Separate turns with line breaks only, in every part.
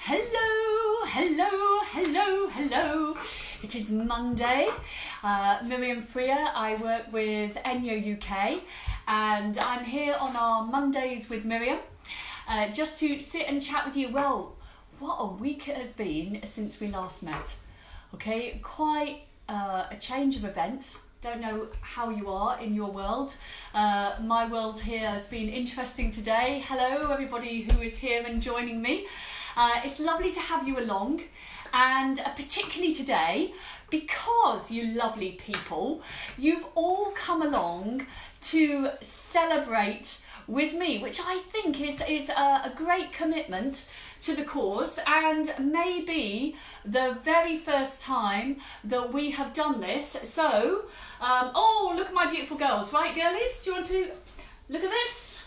Hello, hello, hello, hello. It is Monday. Miriam Freer. I work with ENJO UK and I'm here on our Mondays with Miriam just to sit and chat with you. Well, what a week it has been since we last met. Okay, quite a change of events. Don't know how you are in your world. My world here has been interesting today. Hello everybody who is here and joining me. It's lovely to have you along, and particularly today because you lovely people, you've all come along to celebrate with me, which I think is a great commitment to the cause, and maybe the very first time that we have done this. So, oh, look at my beautiful girls, right girlies? Do you want to look at this?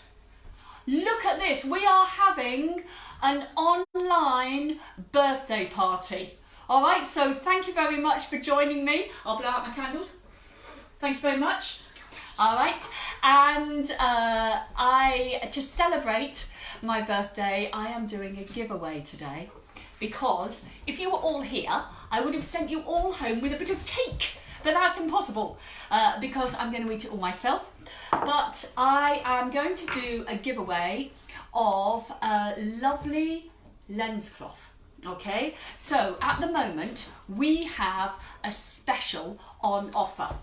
Look at this, we are having an online birthday party. All right, so thank you very much for joining me. I'll blow out my candles. Thank you very much. All right, and to celebrate my birthday, I am doing a giveaway today, because if you were all here, I would have sent you all home with a bit of cake, but that's impossible because I'm going to eat it all myself. But I am going to do a giveaway of a lovely lens cloth. Okay, so at the moment we have a special on offer,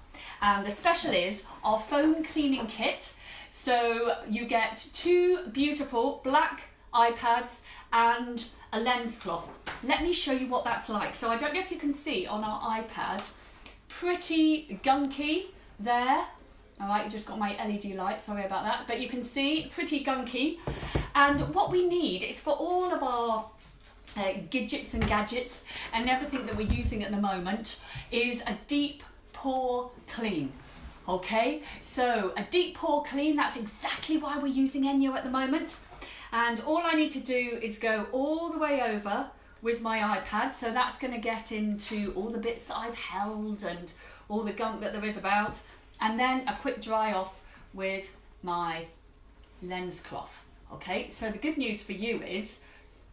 and the special is our foam cleaning kit. So you get two beautiful black iPads and a lens cloth. Let me show you what that's like. So I don't know if you can see on our iPad, pretty gunky there. All right, you just got my LED light, sorry about that. But you can see, pretty gunky. And what we need is for all of our gadgets and gadgets and everything that we're using at the moment is a deep pore clean. Okay, so a deep pore clean, that's exactly why we're using ENJO at the moment. And all I need to do is go all the way over with my iPad. So that's going to get into all the bits that I've held and all the gunk that there is about. And then a quick dry off with my lens cloth. Okay, so the good news for you is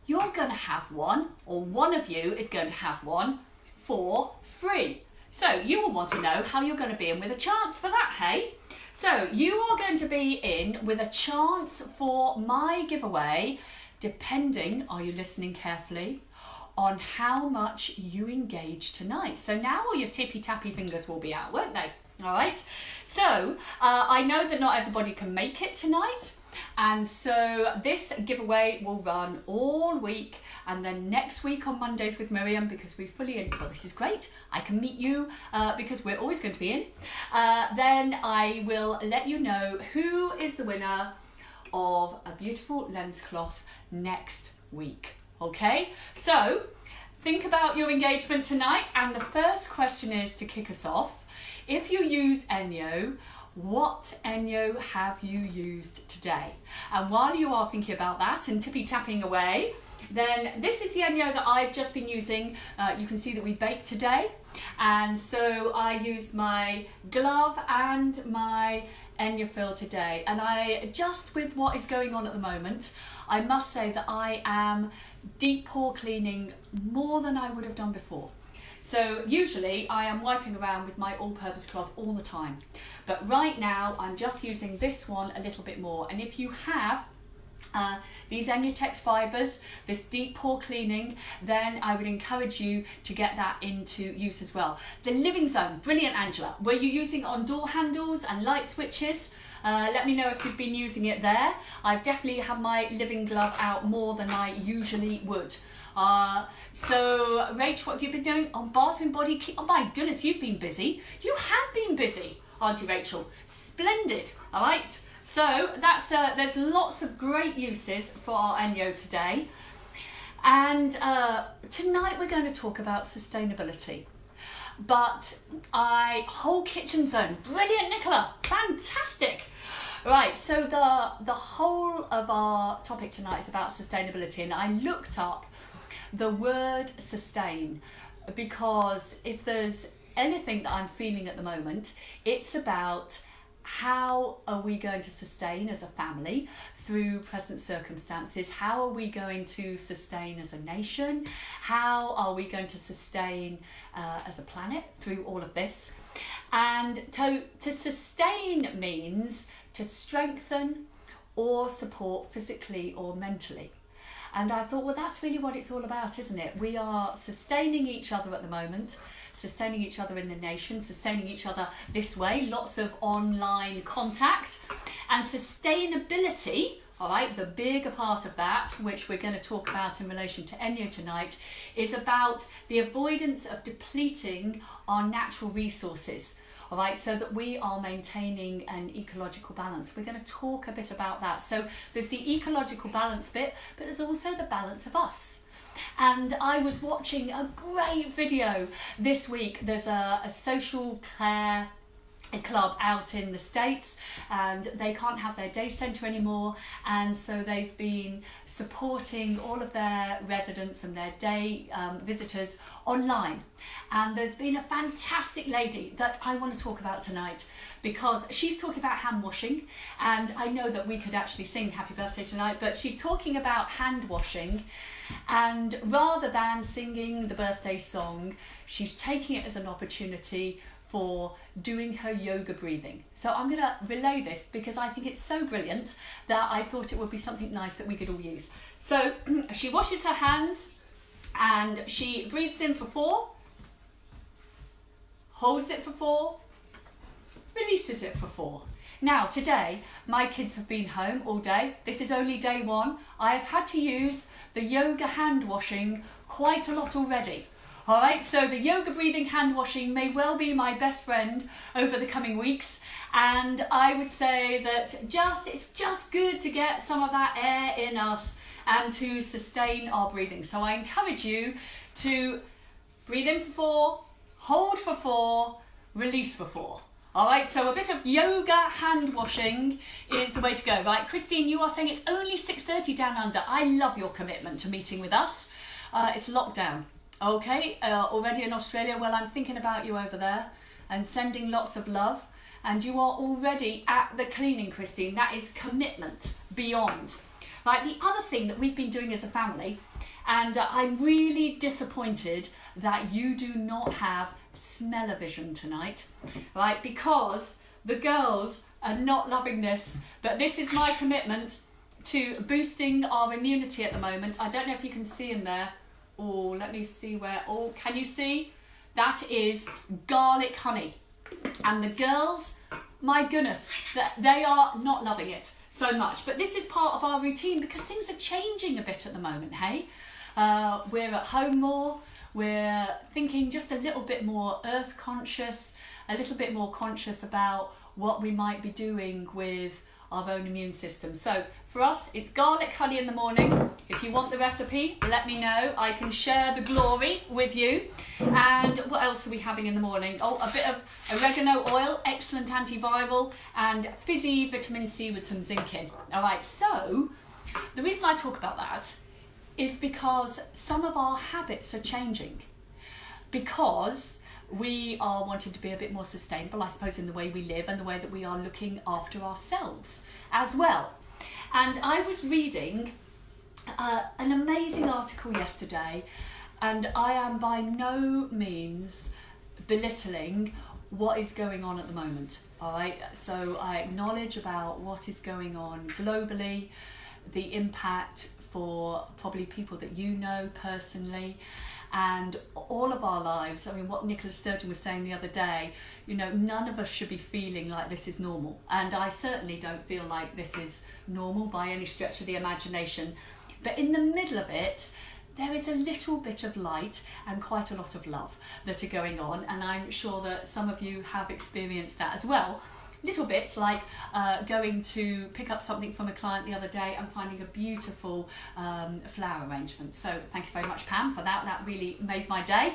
you're going to have one, or one of you is going to have one for free. So you will want to know how you're going to be in with a chance for that, hey? So you are going to be in with a chance for my giveaway, depending, are you listening carefully, on how much you engage tonight. So now all your tippy-tappy fingers will be out, won't they? All right, so I know that not everybody can make it tonight, and so this giveaway will run all week, and then next week on Mondays with Miriam, because we fully, well, this is great, I can meet you because we're always going to be in, then I will let you know who is the winner of a beautiful lens cloth next week. Okay, so think about your engagement tonight, and the first question is, to kick us off, if you use ENJO, what ENJO have you used today? And while you are thinking about that and tippy-tapping away, then this is the ENJO that I've just been using. You can see that we baked today. And so I used my glove and my ENJO fill today. And I, just with what is going on at the moment, I must say that I am deep pore cleaning more than I would have done before. So usually I am wiping around with my all-purpose cloth all the time, but right now I'm just using this one a little bit more. And if you have these ENJO fibres, this deep pore cleaning, then I would encourage you to get that into use as well. The living zone, brilliant Angela. Were you using it on door handles and light switches? Let me know if you've been using it there. I've definitely had my living glove out more than I usually would. So Rach, what have you been doing on bathroom body kit? Oh my goodness, you've been busy. You have been busy, aren't you, Rachel? Splendid. All right, so that's there's lots of great uses for our ENJO today, and tonight we're going to talk about sustainability. But whole kitchen zone, brilliant, Nicola, fantastic. Right, so the whole of our topic tonight is about sustainability, and I looked up the word sustain, because if there's anything that I'm feeling at the moment, it's about how are we going to sustain as a family through present circumstances. How are we going to sustain as a nation? How are we going to sustain as a planet through all of this? And to sustain means to strengthen or support physically or mentally. And I thought, well, that's really what it's all about, isn't it? We are sustaining each other at the moment, sustaining each other in the nation, sustaining each other this way, lots of online contact. And sustainability, all right, the bigger part of that, which we're going to talk about in relation to ENJO tonight, is about the avoidance of depleting our natural resources. All right, so that we are maintaining an ecological balance. We're going to talk a bit about that. So there's the ecological balance bit, but there's also the balance of us. And I was watching a great video this week. There's a social care club out in the States, and they can't have their day centre anymore, and so they've been supporting all of their residents and their day visitors online. And there's been a fantastic lady that I want to talk about tonight, because she's talking about hand washing, and I know that we could actually sing happy birthday tonight, but she's talking about hand washing, and rather than singing the birthday song, she's taking it as an opportunity for doing her yoga breathing. So I'm going to relay this because I think it's so brilliant that I thought it would be something nice that we could all use. So she washes her hands and she breathes in for 4, holds it for 4, releases it for 4. Now today my kids have been home all day. This is only day 1. I've had to use the yoga hand washing quite a lot already. All right, so the yoga breathing hand washing may well be my best friend over the coming weeks, and I would say that it's just good to get some of that air in us and to sustain our breathing. So I encourage you to breathe in for 4, hold for 4, release for 4. All right, so a bit of yoga hand washing is the way to go. Right, Christine, you are saying it's only 6:30 down under. I love your commitment to meeting with us. It's lockdown. Okay, already in Australia. Well, I'm thinking about you over there and sending lots of love. And you are already at the cleaning, Christine. That is commitment beyond. Right, the other thing that we've been doing as a family, and I'm really disappointed that you do not have smell-o-vision tonight, right? Because the girls are not loving this, but this is my commitment to boosting our immunity at the moment. I don't know if you can see in there. Oh, let me see where. Oh, can you see? That is garlic honey. And the girls, my goodness, they are not loving it so much. But this is part of our routine because things are changing a bit at the moment, hey? We're at home more. We're thinking just a little bit more earth conscious, a little bit more conscious about what we might be doing with our own immune system. So for us, it's garlic honey in the morning. If you want the recipe, let me know. I can share the glory with you. And what else are we having in the morning? Oh, a bit of oregano oil, excellent antiviral, and fizzy vitamin C with some zinc in. All right, so the reason I talk about that is because some of our habits are changing. Because we are wanting to be a bit more sustainable, I suppose, in the way we live and the way that we are looking after ourselves as well. And I was reading an amazing article yesterday, and I am by no means belittling what is going on at the moment. All right, so I acknowledge about what is going on globally, the impact for probably people that you know personally, and all of our lives. I mean, what Nicola Sturgeon was saying the other day, you know, none of us should be feeling like this is normal. And I certainly don't feel like this is normal by any stretch of the imagination. But in the middle of it, there is a little bit of light and quite a lot of love that are going on. And I'm sure that some of you have experienced that as well. Little bits like going to pick up something from a client the other day and finding a beautiful flower arrangement. So thank you very much, Pam, for that. That really made my day.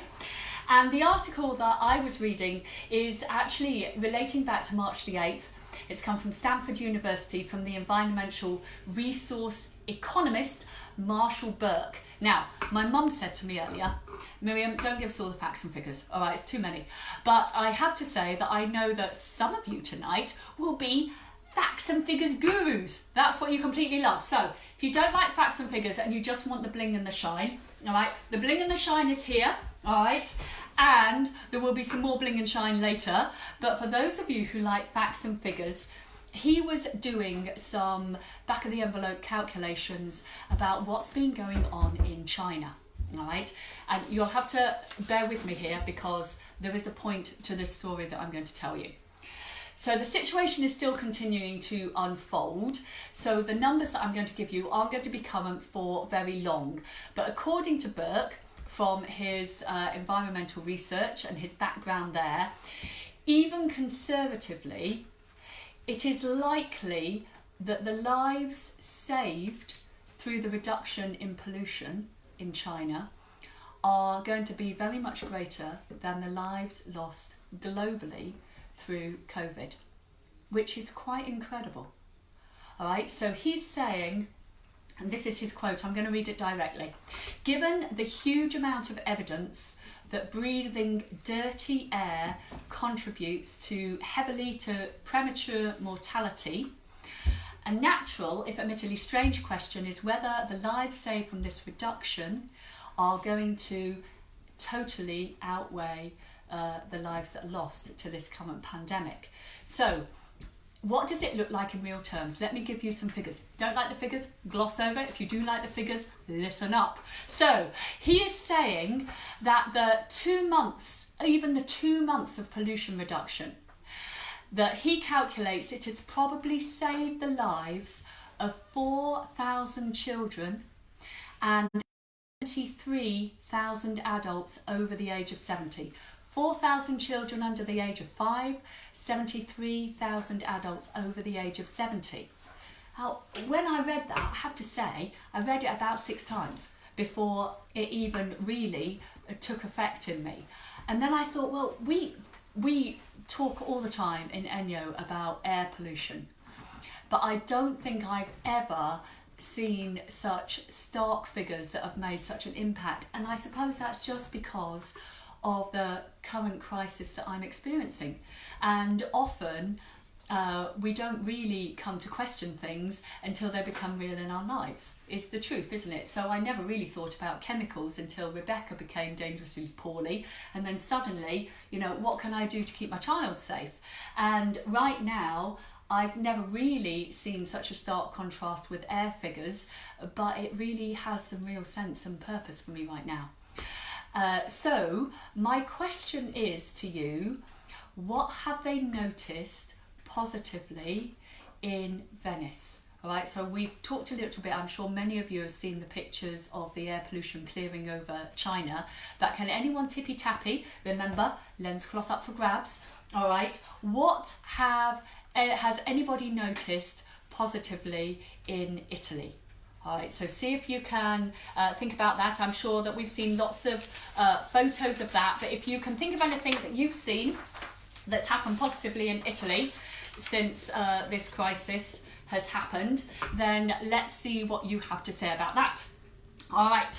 And the article that I was reading is actually relating back to March the 8th. It's come from Stanford University, from the environmental resource economist Marshall Burke. Now, my mum said to me earlier, Miriam, don't give us all the facts and figures. All right, it's too many. But I have to say that I know that some of you tonight will be facts and figures gurus. That's what you completely love. So if you don't like facts and figures and you just want the bling and the shine, all right, the bling and the shine is here, all right, and there will be some more bling and shine later. But for those of you who like facts and figures, he was doing some back of the envelope calculations about what's been going on in China, all right? And you'll have to bear with me here because there is a point to this story that I'm going to tell you. So the situation is still continuing to unfold. So the numbers that I'm going to give you aren't going to be current for very long. But according to Burke, from his environmental research and his background there, even conservatively, it is likely that the lives saved through the reduction in pollution in China are going to be very much greater than the lives lost globally through COVID, which is quite incredible. All right, so he's saying, and this is his quote, I'm going to read it directly. Given the huge amount of evidence that breathing dirty air contributes heavily to premature mortality, a natural, if admittedly strange question is whether the lives saved from this reduction are going to totally outweigh the lives that are lost to this current pandemic. So what does it look like in real terms? Let me give you some figures. Don't like the figures? Gloss over it. If you do like the figures, listen up. So he is saying that the 2 months, even the 2 months of pollution reduction, that he calculates it has probably saved the lives of 4,000 children and 73,000 adults over the age of 70. 4,000 children under the age of 5, 73,000 adults over the age of 70. Now, when I read that, I have to say, I read it about 6 times before it even really took effect in me. And then I thought, well, we talk all the time in ENJO about air pollution, but I don't think I've ever seen such stark figures that have made such an impact. And I suppose that's just because of the current crisis that I'm experiencing. And often we don't really come to question things until they become real in our lives. It's the truth, isn't it? So I never really thought about chemicals until Rebecca became dangerously poorly. And then suddenly, you know, what can I do to keep my child safe? And right now, I've never really seen such a stark contrast with air figures, but it really has some real sense and purpose for me right now. So my question is to you, what have they noticed positively in Venice? All right, so we've talked a little bit, I'm sure many of you have seen the pictures of the air pollution clearing over China, but can anyone tippy-tappy, remember, lens cloth up for grabs, all right, what has anybody noticed positively in Italy? All right, so see if you can think about that. I'm sure that we've seen lots of photos of that, but if you can think of anything that you've seen that's happened positively in Italy since this crisis has happened, then let's see what you have to say about that. All right,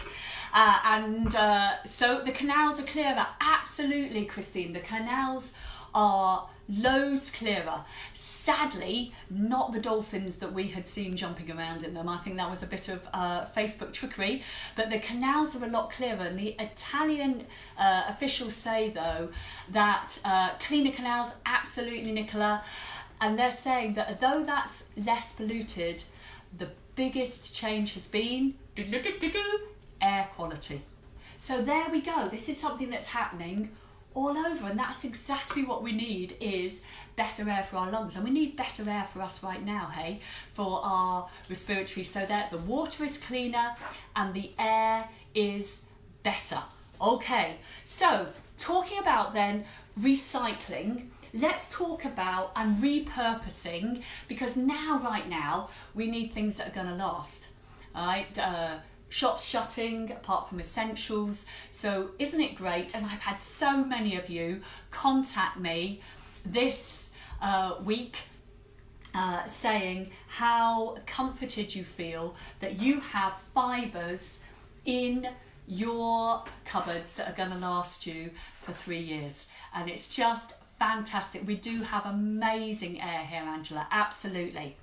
so the canals are clearer. Absolutely, Christine, the canals are loads clearer. Sadly, not the dolphins that we had seen jumping around in them. I think that was a bit of Facebook trickery, but the canals are a lot clearer. And the Italian officials say, though, that cleaner canals, absolutely, Nicola, and they're saying that although that's less polluted, the biggest change has been air quality. So there we go. This is something that's happening all over, and that's exactly what we need, is better air for our lungs. And we need better air for us right now, hey, for our respiratory, so that the water is cleaner and the air is better. Okay, so talking about then recycling, let's talk about and repurposing, because right now we need things that are going to last. All right, shops shutting apart from essentials. So isn't it great? And I've had so many of you contact me this week saying how comforted you feel that you have fibres in your cupboards that are going to last you for 3 years. And it's just fantastic. We do have amazing air here, Angela, absolutely.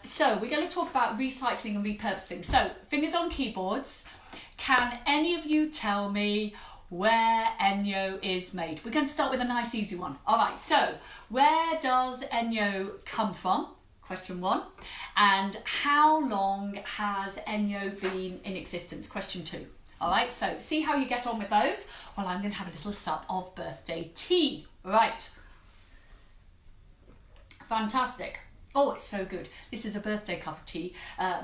So we're going to talk about recycling and repurposing. So fingers on keyboards. Can any of you tell me where ENJO is made? We're going to start with a nice easy one. All right, so where does ENJO come from? Question 1. And how long has ENJO been in existence? Question 2. All right, so see how you get on with those. Well, I'm going to have a little sup of birthday tea. Right. Fantastic. Oh, it's so good. This is a birthday cup of tea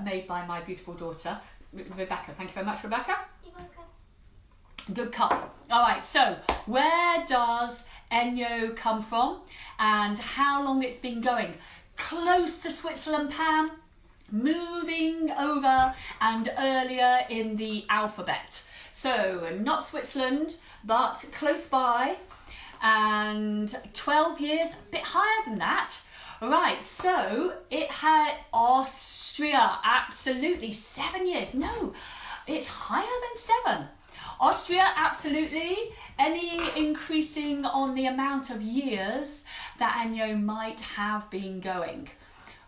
made by my beautiful daughter, Rebecca. Thank you very much, Rebecca.
You're welcome.
Good cup. All right, so where does ENJO come from and how long it's been going? Close to Switzerland, Pam. Moving over and earlier in the alphabet. So not Switzerland, but close by, and 12 years, a bit higher than that. Right, so it had Austria, absolutely, 7 years. No, it's higher than 7. Austria, absolutely. Any increasing on the amount of years that ENJO might have been going?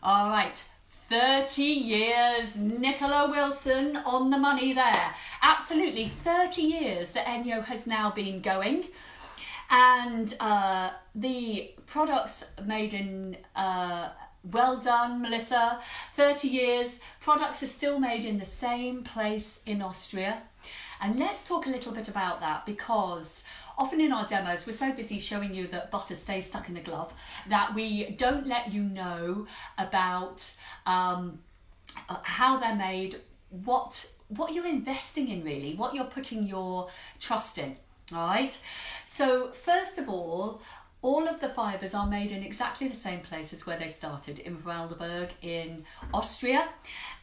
All right, 30 years, Nicola Wilson on the money there. Absolutely, 30 years that ENJO has now been going. And the products made in, well done, Melissa, 30 years, products are still made in the same place in Austria. And let's talk a little bit about that, because often in our demos, we're so busy showing you that butter stays stuck in the glove that we don't let you know about how they're made, what you're investing in really, what you're putting your trust in. All right, so first of all of the fibres are made in exactly the same place as where they started, in Vorarlberg in Austria,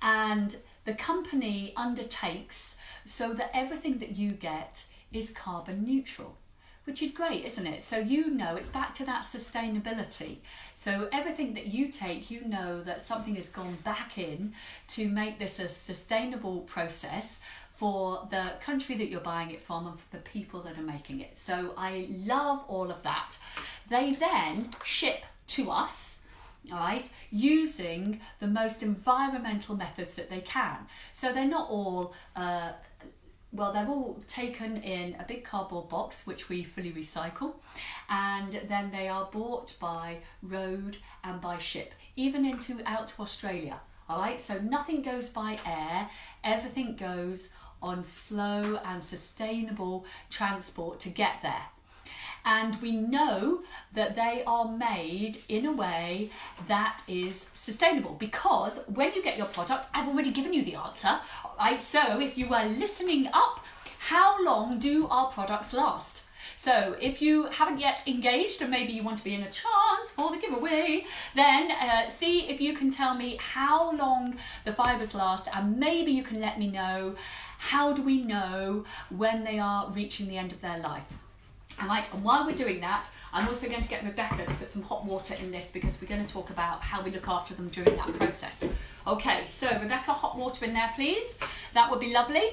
and the company undertakes so that everything that you get is carbon neutral, which is great, isn't it? So you know it's back to that sustainability. So everything that you take, you know that something has gone back in to make this a sustainable process for the country that you're buying it from and for the people that are making it. So I love all of that. They then ship to us, all right, using the most environmental methods that they can. So they're not all, well, they're all taken in a big cardboard box, which we fully recycle, and then they are bought by road and by ship, even out to Australia. All right, so nothing goes by air, everything goes on slow and sustainable transport to get there. And we know that they are made in a way that is sustainable, because when you get your product, I've already given you the answer, right? So if you are listening up, how long do our products last? So if you haven't yet engaged and maybe you want to be in a chance for the giveaway, then see if you can tell me how long the fibres last, and maybe you can let me know, how do we know when they are reaching the end of their life? All right, and while we're doing that, I'm also going to get Rebecca to put some hot water in this, because we're going to talk about how we look after them during that process. Okay, so Rebecca, hot water in there, please. That would be lovely.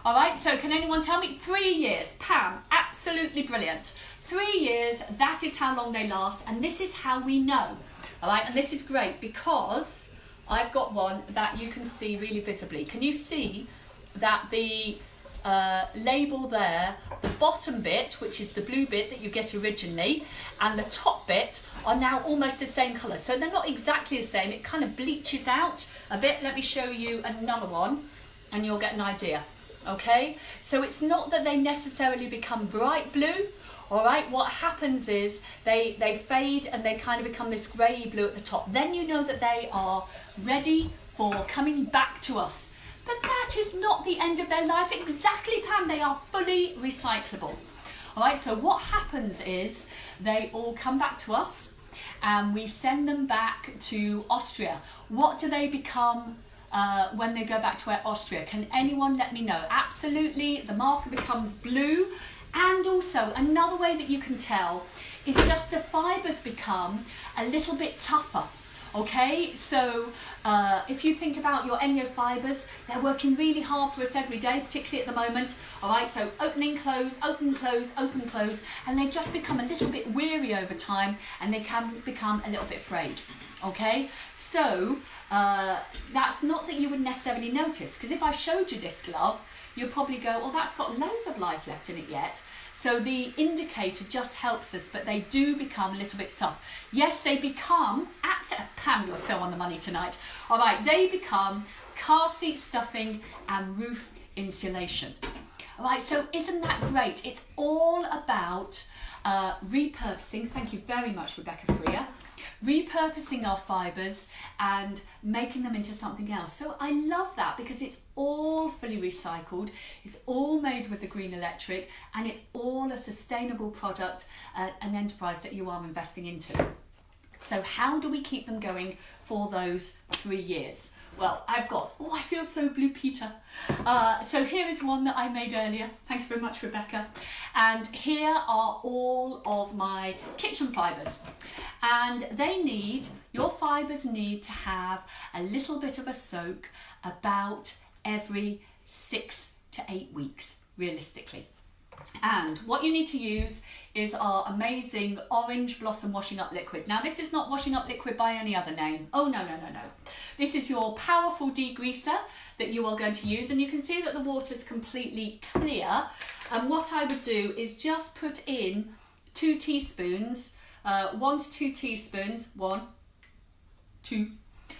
All right, so can anyone tell me? 3 years. Pam, absolutely brilliant. 3 years, that is how long they last, and this is how we know. All right, and this is great because I've got one that you can see really visibly. Can you see that the label there, the bottom bit, which is the blue bit that you get originally, and the top bit are now almost the same colour. So they're not exactly the same, it kind of bleaches out a bit. Let me show you another one and you'll get an idea. Okay, so it's not that they necessarily become bright blue. All right, what happens is they fade and they kind of become this grey blue at the top. Then you know that they are ready for coming back to us. But that is not the end of their life. Exactly, Pam, they are fully recyclable. All right, so what happens is they all come back to us and we send them back to Austria. What do they become when they go back to Austria? Can anyone let me know? Absolutely, the marker becomes blue. And also another way that you can tell is just the fibres become a little bit tougher. Okay, so if you think about your ENJO fibres, they're working really hard for us every day, particularly at the moment. All right, so opening, close, open, close, open, close, and they just become a little bit weary over time, and they can become a little bit frayed. Okay, so that's not that you would necessarily notice, because if I showed you this glove, you'll probably go, well, that's got loads of life left in it yet. So the indicator just helps us, but they do become a little bit soft. Yes, they become, Pam, you're so on the money tonight. All right, they become car seat stuffing and roof insulation. All right, so isn't that great? It's all about repurposing. Thank you very much, Rebecca Freer. Repurposing our fibres and making them into something else. So I love that because it's all fully recycled, it's all made with the green electric, and it's all a sustainable product, an enterprise that you are investing into. So how do we keep them going for those 3 years? Well, I've got, oh, I feel so Blue Peter. So here is one that I made earlier. Thank you very much, Rebecca. And here are all of my kitchen fibres. And your fibres need to have a little bit of a soak about every 6 to 8 weeks, realistically. And what you need to use is our amazing Orange Blossom Washing Up Liquid. Now, this is not washing up liquid by any other name. Oh, no, no, no, no. This is your powerful degreaser that you are going to use. And you can see that the water is completely clear. And what I would do is just put in 2 teaspoons, 1 to 2 teaspoons, 1, 2,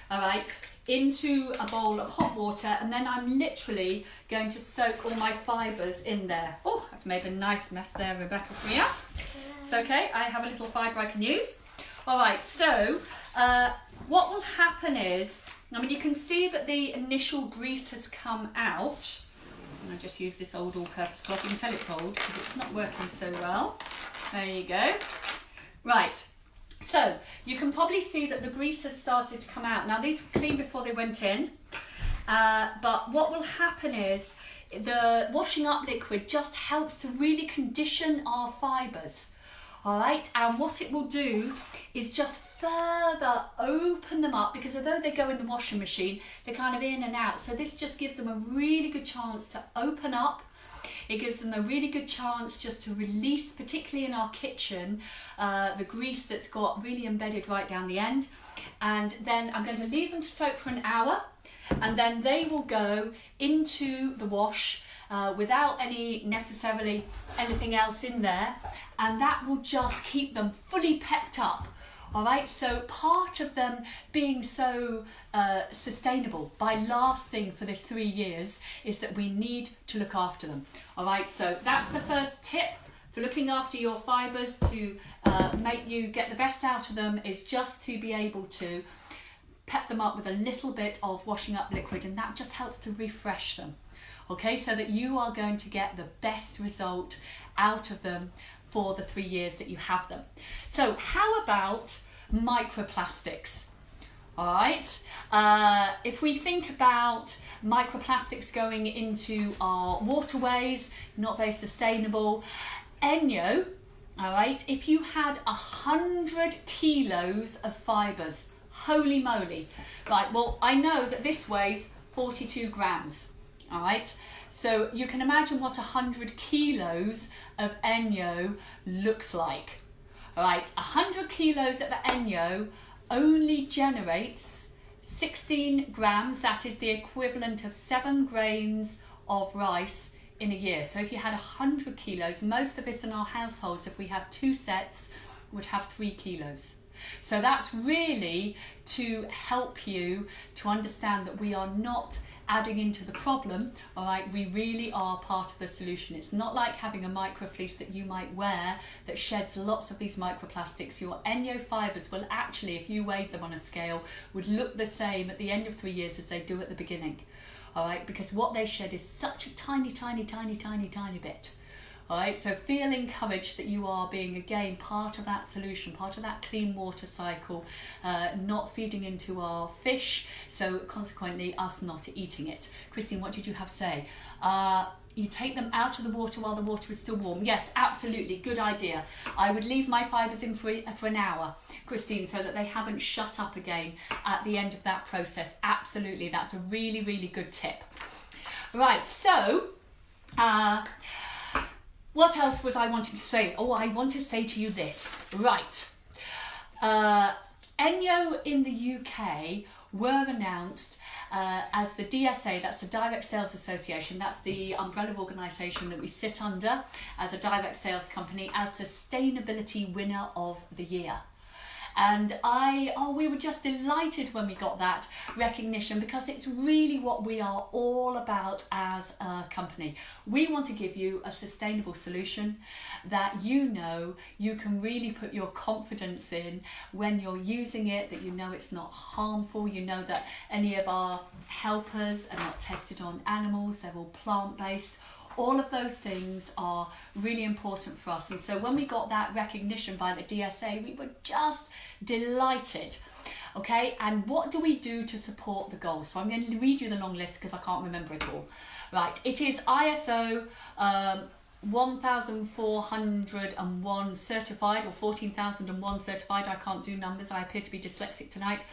all right, into a bowl of hot water, and then I'm literally going to soak all my fibres in there. Oh, I've made a nice mess there, Rebecca Freer. It's okay, I have a little fibre I can use. All right, so what will happen is, I mean, you can see that the initial grease has come out. And I just use this old all-purpose cloth. You can tell it's old because it's not working so well. There you go. Right. So you can probably see that the grease has started to come out. Now these were clean before they went in, but what will happen is the washing up liquid just helps to really condition our fibres, all right? And what it will do is just further open them up, because although they go in the washing machine, they're kind of in and out. So this just gives them a really good chance to open up. It gives them a really good chance just to release, particularly in our kitchen, the grease that's got really embedded right down the end. And then I'm going to leave them to soak for an hour, and then they will go into the wash without necessarily anything else in there, and that will just keep them fully pepped up. All right, so part of them being so sustainable by lasting for this 3 years is that we need to look after them. All right, so that's the first tip for looking after your fibres to make you get the best out of them, is just to be able to pep them up with a little bit of washing up liquid, and that just helps to refresh them. Okay, so that you are going to get the best result out of them for the 3 years that you have them. So how about microplastics? All right, if we think about microplastics going into our waterways, not very sustainable. ENJO, all right, if you had 100 kilos of fibres, holy moly. Right, well, I know that this weighs 42 grams, all right? So you can imagine what 100 kilos of ENJO looks like. All right, 100 kilos of ENJO only generates 16 grams, that is the equivalent of 7 grains of rice in a year. So if you had 100 kilos, most of us in our households, if we have 2 sets, would have 3 kilos. So that's really to help you to understand that we are not adding into the problem, all right? We really are part of the solution. It's not like having a microfleece that you might wear that sheds lots of these microplastics. Your ENJO fibres will actually, if you weighed them on a scale, would look the same at the end of 3 years as they do at the beginning, all right? Because what they shed is such a tiny, tiny, tiny, tiny, tiny bit, All right, so feel encouraged that you are being, again, part of that solution, part of that clean water cycle, not feeding into our fish, so consequently us not eating it. Christine, what did you have to say? You take them out of the water while the water is still warm. Yes, absolutely, good idea. I would leave my fibres in for an hour, Christine, so that they haven't shut up again at the end of that process. Absolutely, that's a really, really good tip. Right, so what else was I wanting to say? Oh, I want to say to you this. Right. ENJO in the UK were announced as the DSA, that's the Direct Sales Association, that's the umbrella organisation that we sit under as a direct sales company, as Sustainability Winner of the Year. And we were just delighted when we got that recognition, because it's really what we are all about as a company. We want to give you a sustainable solution that you know you can really put your confidence in when you're using it, that you know it's not harmful, you know that any of our helpers are not tested on animals, they're all plant-based. All of those things are really important for us. And so when we got that recognition by the DSA, we were just delighted. Okay, and what do we do to support the goals? So I'm going to read you the long list because I can't remember it all. Right, it is ISO 1401 certified, or 14,001 certified. I can't do numbers, I appear to be dyslexic tonight.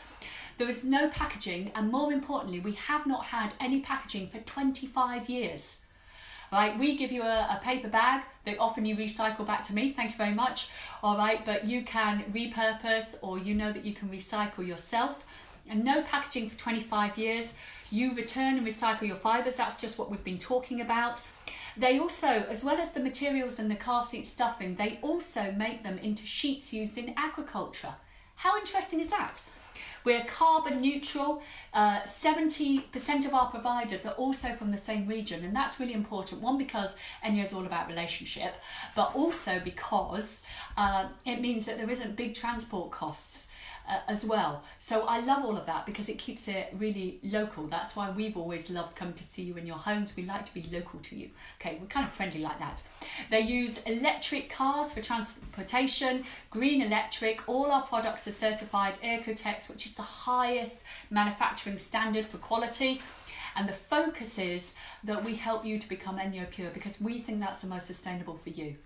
There is no packaging, and more importantly, we have not had any packaging for 25 years. Right, we give you a paper bag that often you recycle back to me, thank you very much. All right, but you can repurpose, or you know that you can recycle yourself. And no packaging for 25 years. You return and recycle your fibres, that's just what we've been talking about. They also, as well as the materials and the car seat stuffing, they also make them into sheets used in agriculture. How interesting is that? We're carbon neutral. 70% of our providers are also from the same region, and that's really important. One, because ENJO is all about relationship, but also because it means that there isn't big transport costs as well. So I love all of that because it keeps it really local. That's why we've always loved coming to see you in your homes. We like to be local to you. Okay, we're kind of friendly like that. They use electric cars for transportation, green electric. All our products are certified Ecotex, which is the highest manufacturing standard for quality. And the focus is that we help you to become ENJO Pure, because we think that's the most sustainable for you,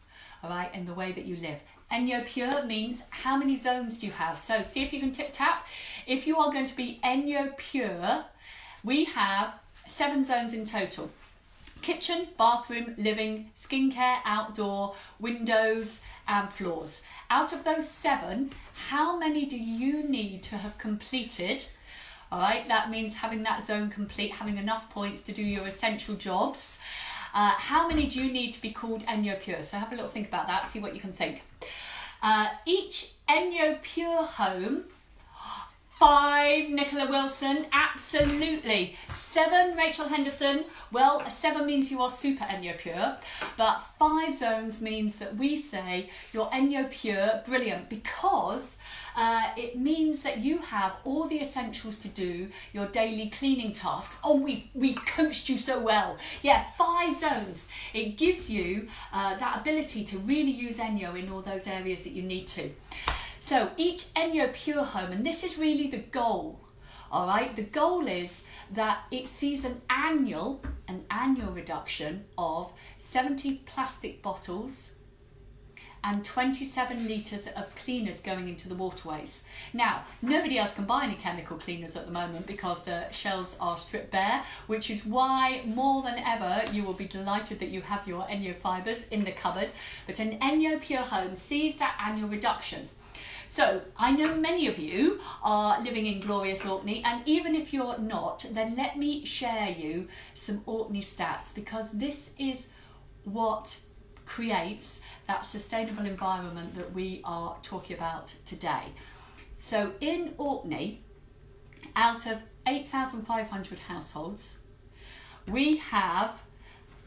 all right, in the way that you live. ENJO Pure means how many zones do you have? So see if you can tip tap. If you are going to be ENJO Pure, we have 7 zones in total. Kitchen, bathroom, living, skincare, outdoor, windows and floors. Out of those 7, how many do you need to have completed? All right, that means having that zone complete, having enough points to do your essential jobs. How many do you need to be called ENJO Pure? So have a little think about that, see what you can think. Each ENJO Pure home, 5, Nicola Wilson, absolutely. 7, Rachel Henderson. Well, 7 means you are super ENJO Pure, but 5 zones means that we say you're ENJO Pure, brilliant, because it means that you have all the essentials to do your daily cleaning tasks. Oh, we coached you so well. Yeah, 5 zones. It gives you that ability to really use ENJO in all those areas that you need to. So each ENJO Pure home, and this is really the goal, all right? The goal is that it sees an annual reduction of 70 plastic bottles and 27 litres of cleaners going into the waterways. Now, nobody else can buy any chemical cleaners at the moment because the shelves are stripped bare, which is why more than ever you will be delighted that you have your ENJO fibres in the cupboard. But an ENJO Pure home sees that annual reduction. So I know many of you are living in glorious Orkney, and even if you're not, then let me share you some Orkney stats, because this is what creates that sustainable environment that we are talking about today. So in Orkney, out of 8,500 households, we have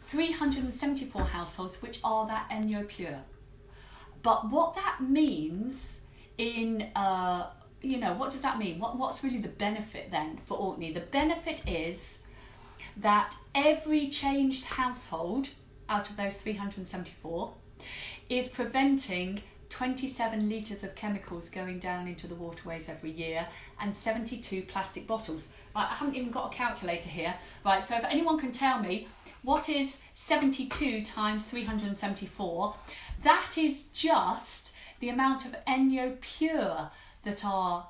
374 households which are that ENJO Pure. But what that means what does that mean? What's really the benefit then for Orkney? The benefit is that every changed household out of those 374 is preventing 27 litres of chemicals going down into the waterways every year and 72 plastic bottles. Right, I haven't even got a calculator here. Right, so if anyone can tell me what is 72 times 374, that is just the amount of ENJO Pure that are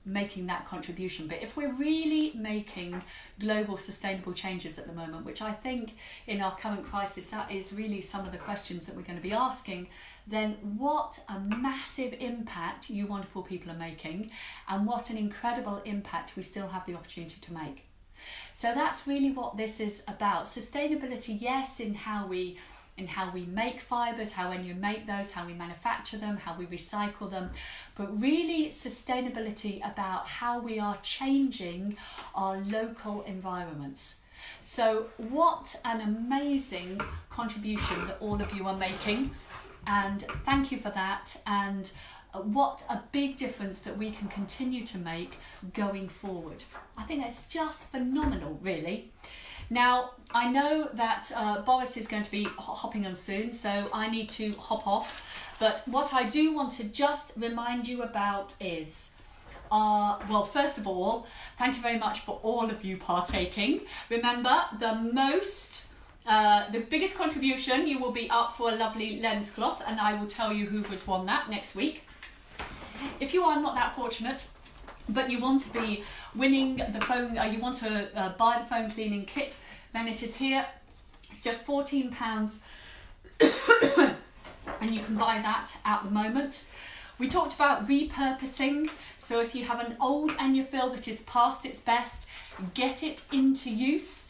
making that contribution. But if we're really making global sustainable changes at the moment, which I think in our current crisis, that is really some of the questions that we're going to be asking, then what a massive impact you wonderful people are making, and what an incredible impact we still have the opportunity to make. So that's really what this is about. Sustainability, yes, in how we make fibres, how when you make those, how we manufacture them, how we recycle them, but really sustainability about how we are changing our local environments. So what an amazing contribution that all of you are making, and thank you for that, and what a big difference that we can continue to make going forward. I think that's just phenomenal, really. Now, I know that Boris is going to be hopping on soon, so I need to hop off. But what I do want to just remind you about is, well, first of all, thank you very much for all of you partaking. Remember, the biggest contribution, you will be up for a lovely lens cloth, and I will tell you who has won that next week. If you are not that fortunate, but you want to be winning the phone, you want to buy the phone cleaning kit, then it is here. It's just £14 and you can buy that at the moment. We talked about repurposing, so if you have an old ENJO that is past its best, get it into use.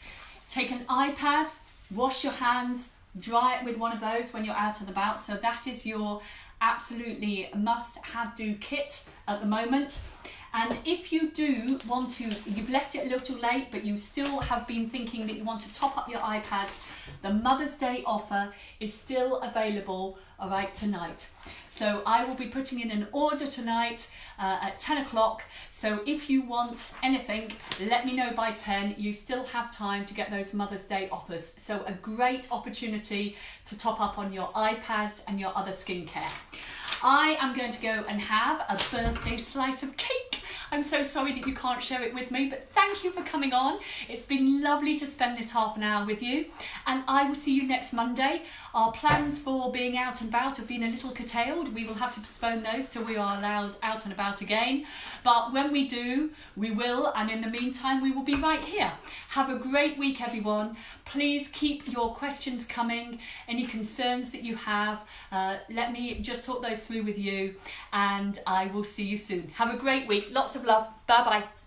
Take an iPad, wash your hands, dry it with one of those when you're out and about. So that is your absolutely must-have-do kit at the moment. And if you do want to, you've left it a little late, but you still have been thinking that you want to top up your iPads, the Mother's Day offer is still available, all right, tonight. So I will be putting in an order tonight at 10 o'clock. So if you want anything, let me know by 10. You still have time to get those Mother's Day offers. So a great opportunity to top up on your iPads and your other skincare. I am going to go and have a birthday slice of cake. I'm so sorry that you can't share it with me, but thank you for coming on. It's been lovely to spend this half an hour with you, and I will see you next Monday. Our plans for being out and about have been a little curtailed. We will have to postpone those till we are allowed out and about again. But when we do, we will, and in the meantime, we will be right here. Have a great week, everyone. Please keep your questions coming. Any concerns that you have, let me just talk those through with you, and I will see you soon. Have a great week. Lots of love. Bye bye.